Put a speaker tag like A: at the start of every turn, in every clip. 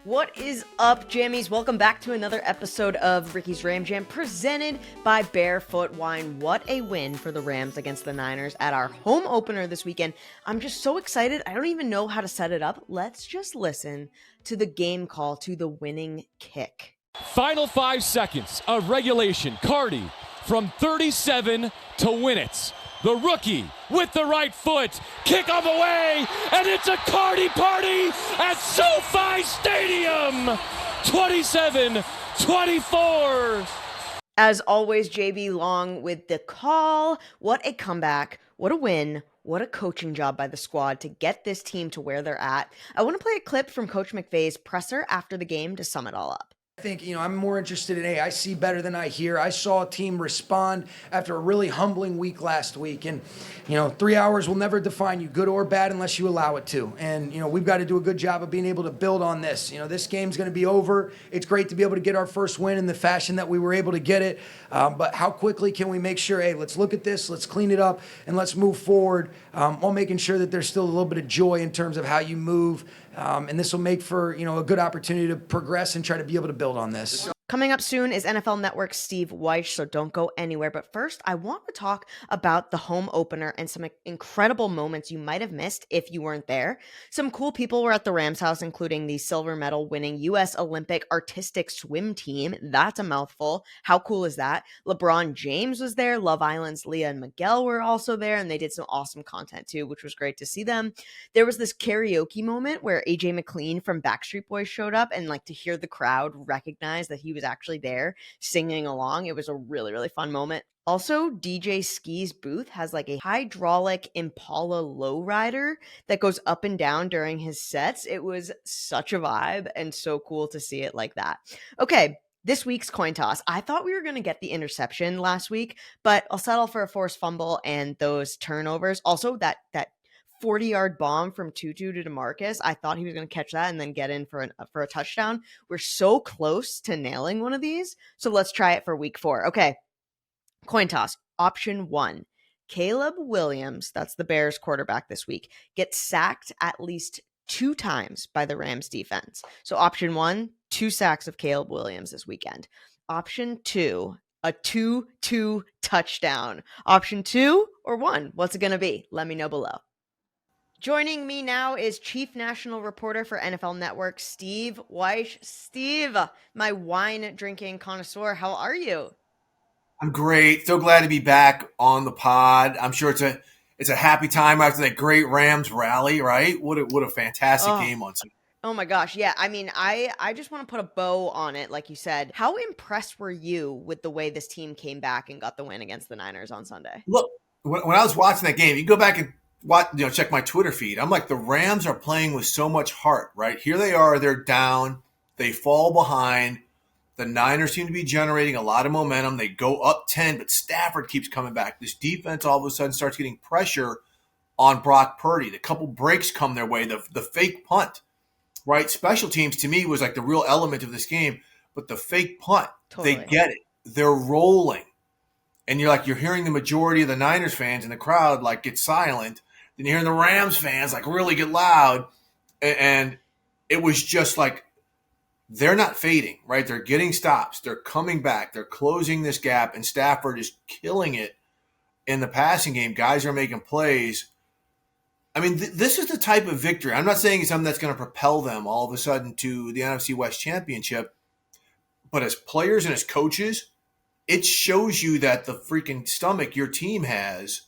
A: What is up, Jammies? Welcome back to another episode of Ricky's Ram Jam, presented by Barefoot Wine. What a win for the Rams against the Niners at our home opener this weekend. I'm just so excited. I don't even know how to set it up. Let's just listen to the game call to the winning kick.
B: Final 5 seconds of regulation. Cardi from 37 to win it. The rookie with the right foot, kickoff away, and it's a Cardi party at SoFi Stadium, 27-24.
A: As always, JB Long with the call. What a comeback, what a win, what a coaching job by the squad to get this team to where they're at. I want to play a clip from Coach McVay's presser after the game to sum it all up.
C: I think, I'm more interested in, I see better than I hear. I saw a team respond after a really humbling week last week. And, 3 hours will never define you, good or bad, unless you allow it to. And, we've got to do a good job of being able to build on this. This game's going to be over. It's great to be able to get our first win in the fashion that we were able to get it. But how quickly can we make sure, hey, let's look at this, let's clean it up, and let's move forward while making sure that there's still a little bit of joy in terms of how you move. And this will make for, a good opportunity to progress and try to be able to build on this.
A: Coming up soon is NFL Network's Steve Wyche, so don't go anywhere. But first, I want to talk about the home opener and some incredible moments you might have missed if you weren't there. Some cool people were at the Rams house, including the silver medal winning U.S. Olympic artistic swim team. That's a mouthful. How cool is that? LeBron James was there. Love Island's Leah and Miguel were also there, and they did some awesome content too, which was great to see them. There was this karaoke moment where AJ McLean from Backstreet Boys showed up, and to hear the crowd recognize that he was actually there singing along. It was a really, really fun moment. Also, DJ Ski's booth has a hydraulic Impala lowrider that goes up and down during his sets. It was such a vibe and so cool to see it like that. Okay, this week's coin toss. I thought we were going to get the interception last week, but I'll settle for a forced fumble and those turnovers. Also, that 40-yard bomb from Tutu to DeMarcus. I thought he was going to catch that and then get in for a touchdown. We're so close to nailing one of these. So let's try it for week 4. Okay. Coin toss. Option 1. Caleb Williams, that's the Bears quarterback this week, gets sacked at least 2 times by the Rams defense. So option 1, 2 sacks of Caleb Williams this weekend. Option 2, a 2-2 touchdown. Option 2 or 1, what's it going to be? Let me know below. Joining me now is Chief National Reporter for NFL Network, Steve Wyche. Steve, my wine-drinking connoisseur, how are you?
D: I'm great. So glad to be back on the pod. I'm sure it's a happy time after that great Rams rally, right? What a fantastic game on Sunday.
A: Oh my gosh, yeah. I mean, I just want to put a bow on it, like you said. How impressed were you with the way this team came back and got the win against the Niners on Sunday?
D: Look, when I was watching that game, you go back and check my Twitter feed. I'm like, the Rams are playing with so much heart, right? Here they are, they're down, they fall behind. The Niners seem to be generating a lot of momentum. They go up 10, but Stafford keeps coming back. This defense all of a sudden starts getting pressure on Brock Purdy. The couple breaks come their way. The fake punt, right? Special teams to me was the real element of this game, but the fake punt, They get it. They're rolling. And you're hearing the majority of the Niners fans in the crowd get silent. Then you're hearing the Rams fans really get loud. And it was just they're not fading, right? They're getting stops. They're coming back. They're closing this gap. And Stafford is killing it in the passing game. Guys are making plays. I mean, this is the type of victory. I'm not saying it's something that's going to propel them all of a sudden to the NFC West Championship. But as players and as coaches, it shows you that the freaking stomach your team has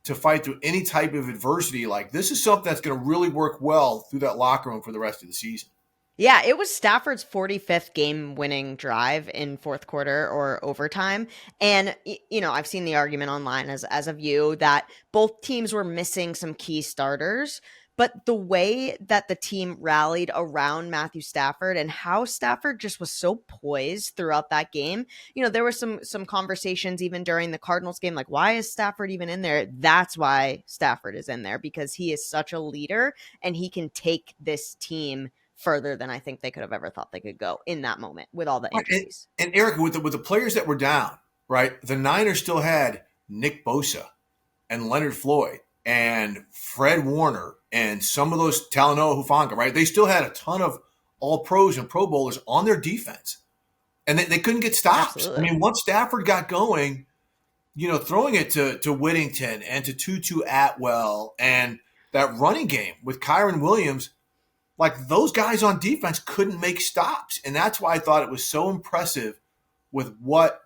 D: to fight through any type of adversity. This is something that's going to really work well through that locker room for the rest of the season.
A: Yeah, it was Stafford's 45th game-winning drive in fourth quarter or overtime. And, I've seen the argument online as of you that both teams were missing some key starters. But the way that the team rallied around Matthew Stafford and how Stafford just was so poised throughout that game, there were some conversations even during the Cardinals game, why is Stafford even in there? That's why Stafford is in there, because he is such a leader and he can take this team further than I think they could have ever thought they could go in that moment with all the injuries.
D: And Eric, with the players that were down, right, the Niners still had Nick Bosa and Leonard Floyd and Fred Warner and some of those Talanoa Hufanga, right? They still had a ton of all pros and pro bowlers on their defense. And they couldn't get stops.
A: Absolutely.
D: I mean, once Stafford got going, throwing it to Whittington and to Tutu Atwell and that running game with Kyron Williams, like those guys on defense couldn't make stops. And that's why I thought it was so impressive with what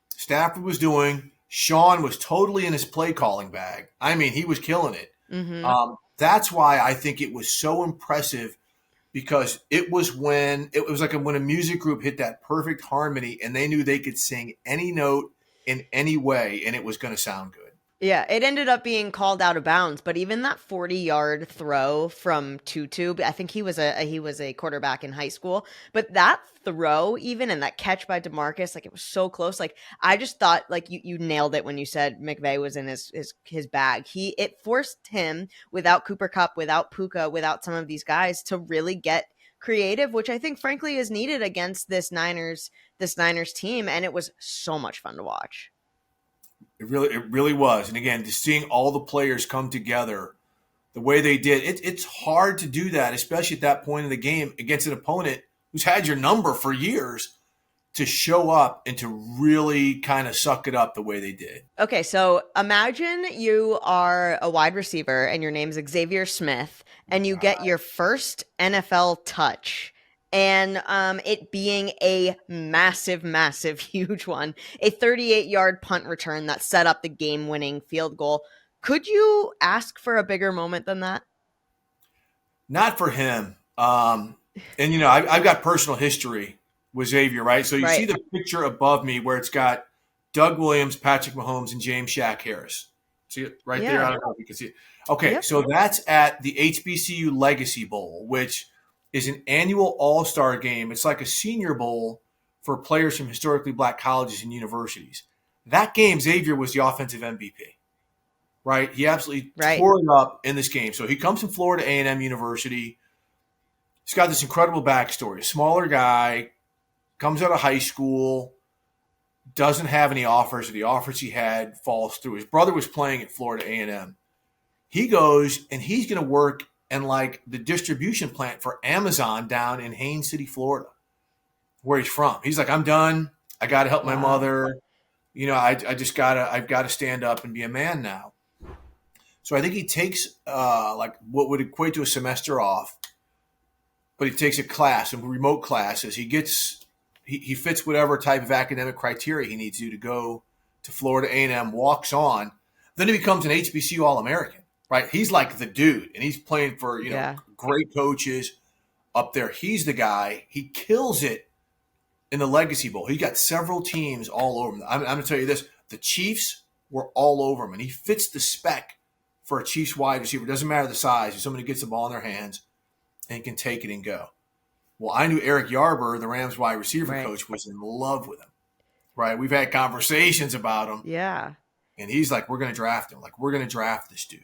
D: Stafford was doing. Sean was totally in his play calling bag. I mean, he was killing it.
A: Mm-hmm.
D: That's why I think it was so impressive, because it was when a music group hit that perfect harmony and they knew they could sing any note in any way and it was going to sound good.
A: Yeah, it ended up being called out of bounds, but even that 40-yard throw from Tutu, I think he was a quarterback in high school, but that throw even and that catch by DeMarcus, like it was so close. Like I just thought like you nailed it when you said McVay was in his bag. It forced him, without Cooper Kupp, without Puka, without some of these guys, to really get creative, which I think frankly is needed against this Niners team, and it was so much fun to watch.
D: It really was. And again, just seeing all the players come together the way they did, it's hard to do that, especially at that point in the game against an opponent who's had your number for years, to show up and to really kind of suck it up the way they did.
A: Okay, so imagine you are a wide receiver and your name's Xavier Smith and you get your first NFL touch. And it being a massive, massive, huge one, a 38-yard punt return that set up the game-winning field goal. Could you ask for a bigger moment than that?
D: Not for him. And, I've got personal history with Xavier, right? So you see the picture above me where it's got Doug Williams, Patrick Mahomes, and James Shaq Harris. See it right there? I don't know if you can see it. Okay, So that's at the HBCU Legacy Bowl, which is an annual all-star game. It's like a senior bowl for players from historically black colleges and universities. That game, Xavier was the offensive MVP, right? He absolutely tore it up in this game. So he comes from Florida A&M University. He's got this incredible backstory. A smaller guy, comes out of high school, doesn't have any offers, or the offers he had falls through. His brother was playing at Florida A&M. He goes and he's going to work and like the distribution plant for Amazon down in Haines City, Florida, where he's from. He's like, I'm done. I got to help my mother. I've got to stand up and be a man now. So I think he takes like what would equate to a semester off, but he takes a class, some remote classes. He fits whatever type of academic criteria he needs to go to Florida A&M, walks on. Then he becomes an HBCU All-American. Right, he's like the dude, and he's playing for great coaches up there. He's the guy. He kills it in the Legacy Bowl. He got several teams all over him. I'm going to tell you this: the Chiefs were all over him, and he fits the spec for a Chiefs wide receiver. It doesn't matter the size. If somebody gets the ball in their hands and can take it and go. Well, I knew Eric Yarber, the Rams wide receiver coach, was in love with him. Right, we've had conversations about him.
A: Yeah,
D: and he's like, "We're going to draft him. Like, we're going to draft this dude."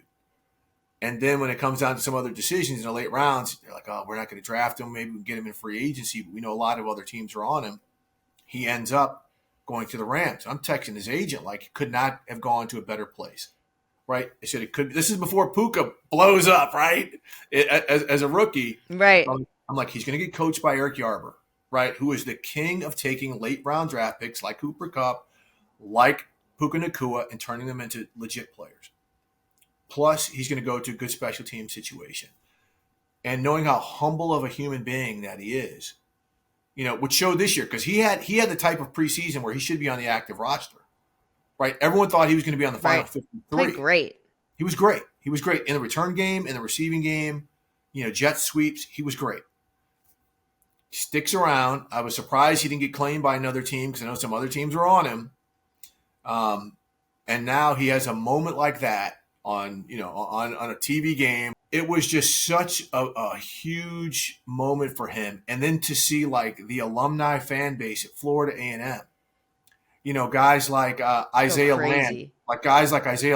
D: And then when it comes down to some other decisions in the late rounds, they're like, oh, we're not going to draft him. Maybe we can get him in free agency, but we know a lot of other teams are on him. He ends up going to the Rams. I'm texting his agent like he could not have gone to a better place, right? I said it could. This is before Puka blows up, right? As a rookie.
A: Right.
D: I'm like, he's going to get coached by Eric Yarber, right, who is the king of taking late-round draft picks like Cooper Kupp, like Puka Nacua, and turning them into legit players. Plus, he's going to go to a good special team situation. And knowing how humble of a human being that he is, would show this year, because he had the type of preseason where he should be on the active roster, right? Everyone thought he was going to be on the final 53.
A: Played great.
D: He was great. He was great in the return game, in the receiving game, jet sweeps. He was great. He sticks around. I was surprised he didn't get claimed by another team because I know some other teams were on him. And now he has a moment like that on a TV game. It was just such a huge moment for him. And then to see like the alumni fan base at Florida A&M, guys like Isaiah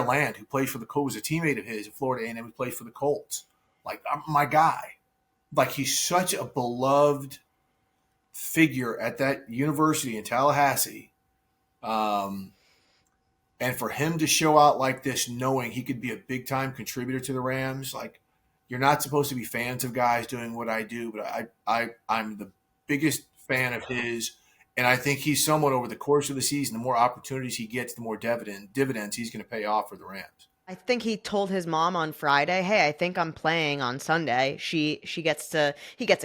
D: Land, who plays for the Colts, was a teammate of his at Florida A&M, who plays for the Colts. Like, my guy. Like, he's such a beloved figure at that university in Tallahassee. And for him to show out like this, knowing he could be a big-time contributor to the Rams, like, you're not supposed to be fans of guys doing what I do, but I'm the biggest fan of his. And I think he's someone over the course of the season, the more opportunities he gets, the more dividends he's going to pay off for the Rams.
A: I think he told his mom on Friday, "Hey, I think I'm playing on Sunday." He gets a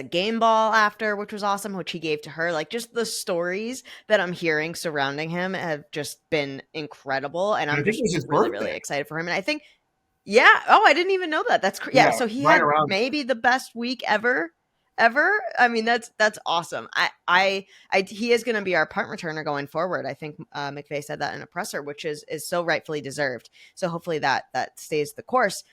A: game ball after, which was awesome, which he gave to her. Like, just the stories that I'm hearing surrounding him have just been incredible, and
D: And I
A: I'm
D: think it
A: just
D: was his
A: really, really
D: birthday.
A: excited for him. And I think, yeah. Oh, I didn't even know that. Yeah.
D: Yeah,
A: So he
D: right
A: had
D: around.
A: maybe the best week ever. I mean, that's awesome. He is going to be our punt returner going forward. I think McVay said that in a presser, which is so rightfully deserved. So hopefully that stays the course.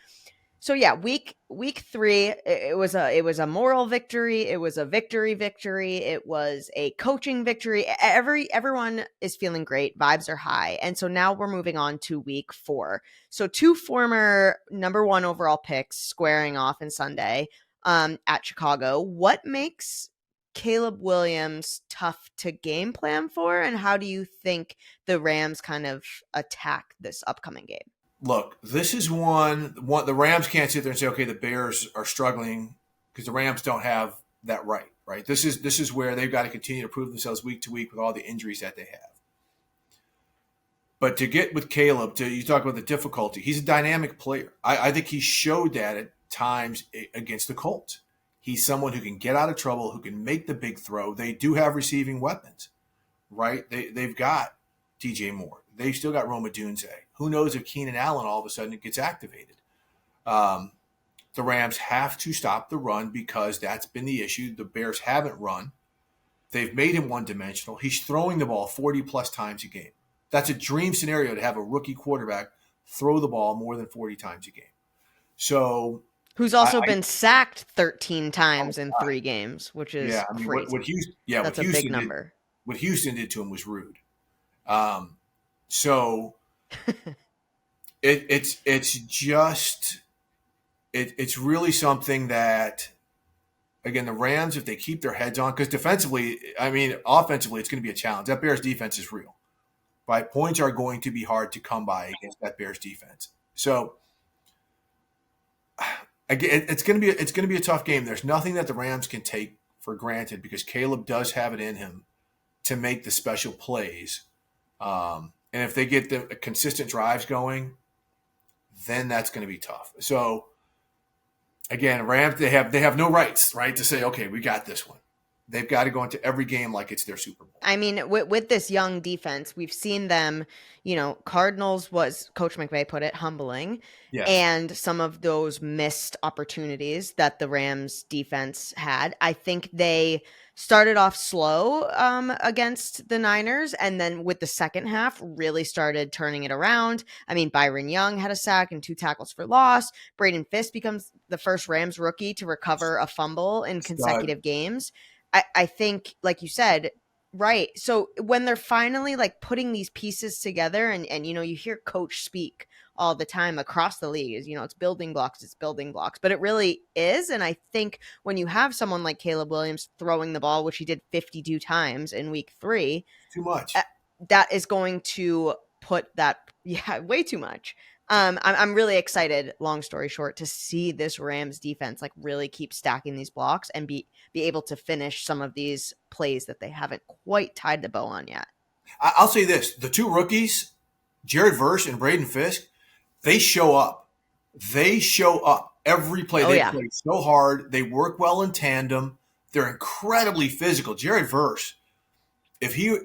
A: So yeah, week 3, it was a moral victory. It was a victory. It was a coaching victory. Everyone is feeling great. Vibes are high. And so now we're moving on to week 4. So 2 former number 1 overall picks squaring off in Sunday at Chicago. What makes Caleb Williams tough to game plan for, and how do you think the Rams kind of attack this upcoming game?
D: Look, this is one the Rams can't sit there and say, okay, the Bears are struggling, because the Rams don't have that right? This is where they've got to continue to prove themselves week to week with all the injuries that they have. But to get with Caleb, you talk about the difficulty. He's a dynamic player. I think he showed that at times against the Colts. He's someone who can get out of trouble, who can make the big throw. They do have receiving weapons, right? They've got DJ Moore. They've still got Roma Dunze. Who knows if Keenan Allen all of a sudden gets activated? The Rams have to stop the run, because that's been the issue. The Bears haven't run. They've made him one-dimensional. He's throwing the ball 40-plus times a game. That's a dream scenario, to have a rookie quarterback throw the ball more than 40 times a game. So,
A: who's also been sacked 13 times in 3 games, which is crazy. That's a big number.
D: What Houston did to him was rude. So it's really something that, again, the Rams, if they keep their heads on, because offensively, it's going to be a challenge. That Bears defense is real. Right? Points are going to be hard to come by against that Bears defense. So again, it's going to be a tough game. There's nothing that the Rams can take for granted, because Caleb does have it in him to make the special plays. And if they get the consistent drives going, then that's going to be tough. So again, Rams, they have no rights, right, to say, okay, we got this one. They've got to go into every game like it's their Super Bowl.
A: I mean, with this young defense, we've seen them, Cardinals was, Coach McVay put it, humbling.
D: Yes.
A: And some of those missed opportunities that the Rams defense had. I think they started off slow against the Niners, and then with the second half really started turning it around. I mean, Byron Young had a sack and 2 tackles for loss. Braden Fisk becomes the first Rams rookie to recover a fumble in consecutive games. I think, like you said, right. So when they're finally like putting these pieces together, and you hear coach speak all the time across the league, is, it's building blocks, but it really is. And I think when you have someone like Caleb Williams throwing the ball, which he did 52 times in week 3,
D: too much.
A: That is going to put that, way too much. I'm really excited, long story short, to see this Rams defense like really keep stacking these blocks and be able to finish some of these plays that they haven't quite tied the bow on yet.
D: I'll say this. The 2 rookies, Jared Verse and Braden Fisk, they show up. They show up every play. They play so hard. They work well in tandem. They're incredibly physical. Jared Verse,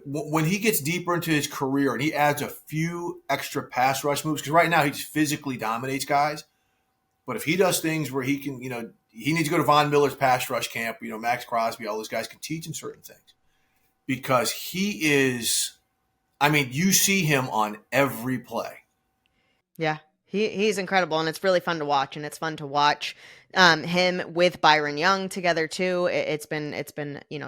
D: when he gets deeper into his career and he adds a few extra pass rush moves, because right now he just physically dominates guys. But if he does things where he can, he needs to go to Von Miller's pass rush camp, Max Crosby, all those guys can teach him certain things. Because he is, you see him on every play.
A: Yeah. He's incredible, and it's really fun to watch, and it's fun to watch him with Byron Young together too. It's been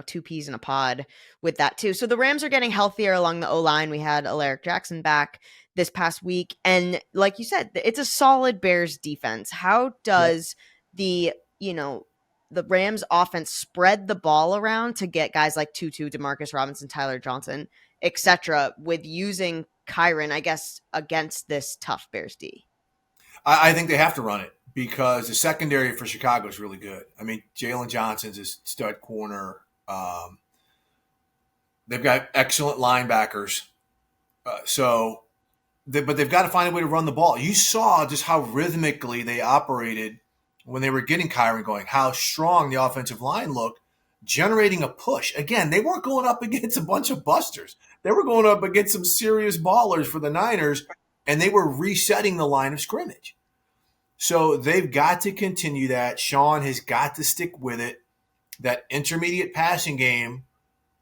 A: 2 peas in a pod with that too. So the Rams are getting healthier along the O-line. We had Alaric Jackson back this past week, and like you said, it's a solid Bears defense. How does the Rams offense spread the ball around to get guys like Tutu, Demarcus Robinson, Tyler Johnson, etc., with using Kyren, I guess, against this tough Bears D?
D: I think they have to run it, because the secondary for Chicago is really good. I mean, Jalen Johnson's a stud corner. They've got excellent linebackers. But they've got to find a way to run the ball. You saw just how rhythmically they operated when they were getting Kyron going, how strong the offensive line looked, generating a push. Again, they weren't going up against a bunch of busters. They were going up against some serious ballers for the Niners, and they were resetting the line of scrimmage. So they've got to continue that. Sean has got to stick with it. That intermediate passing game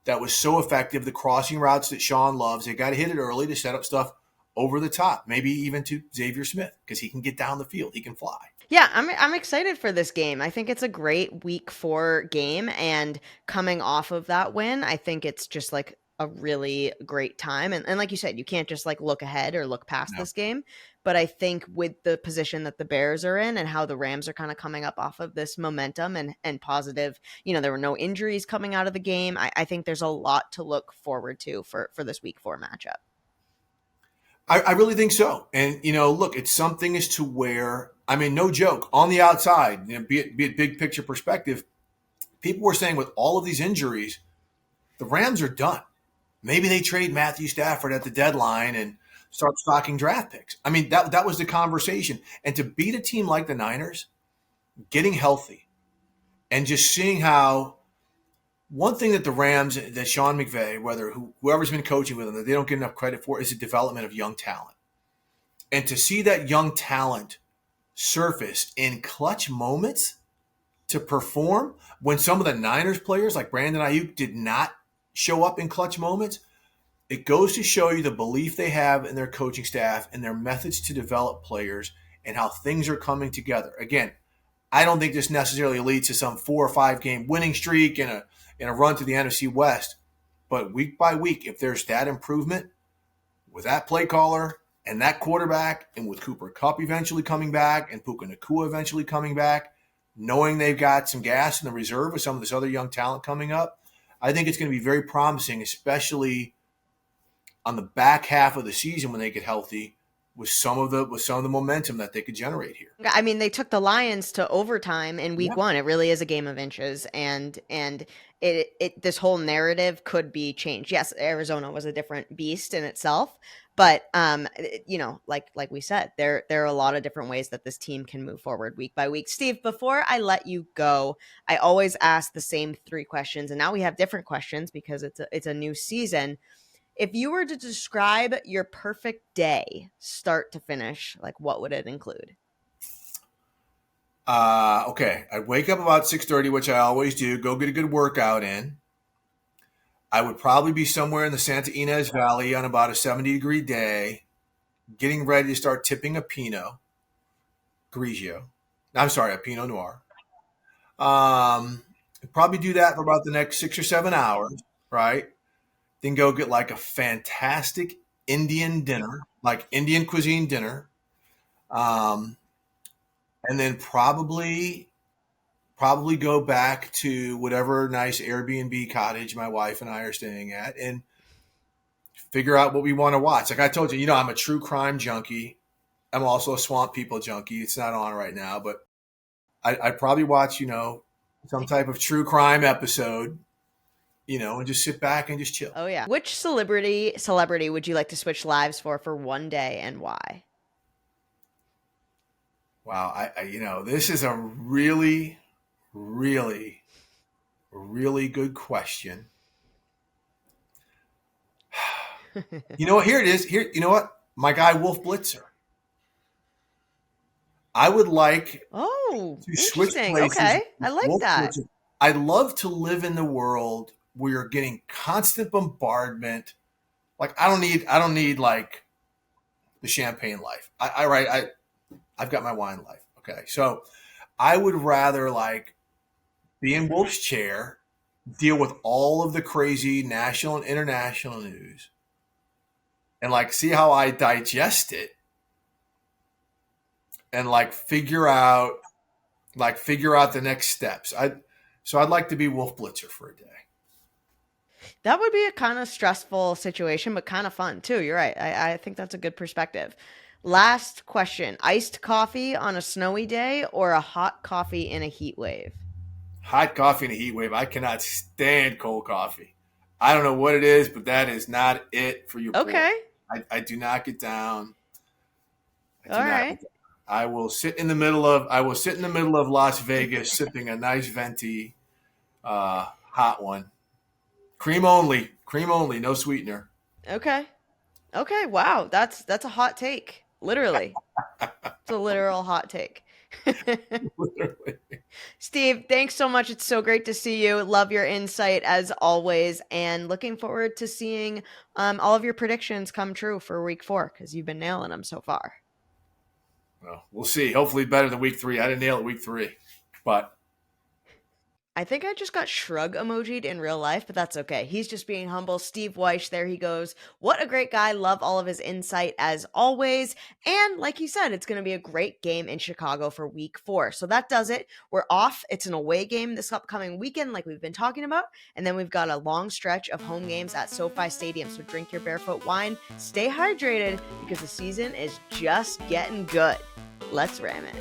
D: that was so effective, the crossing routes that Sean loves, they got to hit it early to set up stuff over the top, maybe even to Xavier Smith, because he can get down the field. He can fly.
A: Yeah, I'm excited for this game. I think it's a great week 4 game, and coming off of that win, I think it's just like a really great time. And like you said, you can't just like look ahead or look past this game. But I think with the position that the Bears are in and how the Rams are kind of coming up off of this momentum and positive, there were no injuries coming out of the game. I think there's a lot to look forward to for this week 4 matchup.
D: I really think so. And, look, it's something as to where, I mean, no joke, on the outside, be it big picture perspective, people were saying with all of these injuries, the Rams are done. Maybe they trade Matthew Stafford at the deadline and start stocking draft picks. I mean, that was the conversation. And to beat a team like the Niners, getting healthy, and just seeing how one thing that the Rams, that Sean McVay, whoever's been coaching with them, that they don't get enough credit for is the development of young talent. And to see that young talent surface in clutch moments to perform when some of the Niners players like Brandon Ayuk did not show up in clutch moments, it goes to show you the belief they have in their coaching staff and their methods to develop players and how things are coming together. Again, I don't think this necessarily leads to some 4 or 5 game winning streak and a run to the NFC West. But week by week, if there's that improvement with that play caller and that quarterback, and with Cooper Kupp eventually coming back and Puka Nacua eventually coming back, knowing they've got some gas in the reserve with some of this other young talent coming up, I think it's going to be very promising, especially on the back half of the season when they get healthy, with some of the momentum that they could generate here.
A: I mean, they took the Lions to overtime in week 1. It really is a game of inches, and it this whole narrative could be changed. Yes, Arizona was a different beast in itself, but like we said, there are a lot of different ways that this team can move forward week by week. Steve, before I let you go, I always ask the same 3 questions, and now we have different questions because it's a new season. If you were to describe your perfect day, start to finish, like what would it include?
D: Okay. I'd wake up about 6:30, which I always do, go get a good workout in. I would probably be somewhere in the Santa Ynez Valley on about a 70-degree day, getting ready to start tipping a Pinot Grigio. I'm sorry, a Pinot Noir. Probably do that for about the next 6 or 7 hours, right? Then go get like a fantastic Indian dinner, like Indian cuisine dinner. And then probably go back to whatever nice Airbnb cottage my wife and I are staying at and figure out what we want to watch. Like I told you, I'm a true crime junkie. I'm also a Swamp People junkie. It's not on right now, but I'd probably watch, some type of true crime episode, and just sit back and just chill.
A: Oh, yeah. Which celebrity would you like to switch lives for one day, and why?
D: Wow. This is a really, really, really good question. You know what? Here it is. Here, you know what? My guy, Wolf Blitzer. I would like
A: to
D: switch
A: interesting.
D: places.
A: Okay. I like
D: Wolf
A: that.
D: Blitzer. I'd love to live in the world where you're getting constant bombardment. Like I don't need like the champagne life. I've got my wine life. Okay. So I would rather like be in Wolf's chair, deal with all of the crazy national and international news, and like see how I digest it and like figure out the next steps. I'd like to be Wolf Blitzer for a day.
A: That would be a kind of stressful situation, but kind of fun too. You're right. I think that's a good perspective. Last question. Iced coffee on a snowy day or a hot coffee in a heat wave?
D: Hot coffee in a heat wave. I cannot stand cold coffee. I don't know what it is, but that is not it for your boy.
A: Okay.
D: I do not get down. I
A: All
D: do not.
A: right.
D: I will sit in the middle of Las Vegas, sipping a nice venti, hot one, cream only, no sweetener.
A: Okay. Okay. Wow. That's a hot take. Literally. It's a literal hot take.
D: Literally.
A: Steve, thanks so much. It's so great to see you. Love your insight as always, and looking forward to seeing all of your predictions come true for week 4 because you've been nailing them so far.
D: Well, we'll see. Hopefully better than week 3. I didn't nail it week 3, but
A: I think I just got shrug emojied in real life, but that's okay. He's just being humble. Steve Wyche, there he goes. What a great guy. Love all of his insight as always. And like he said, it's going to be a great game in Chicago for week 4. So that does it. We're off. It's an away game this upcoming weekend, like we've been talking about. And then we've got a long stretch of home games at SoFi Stadium. So drink your barefoot wine, stay hydrated because the season is just getting good. Let's ram it.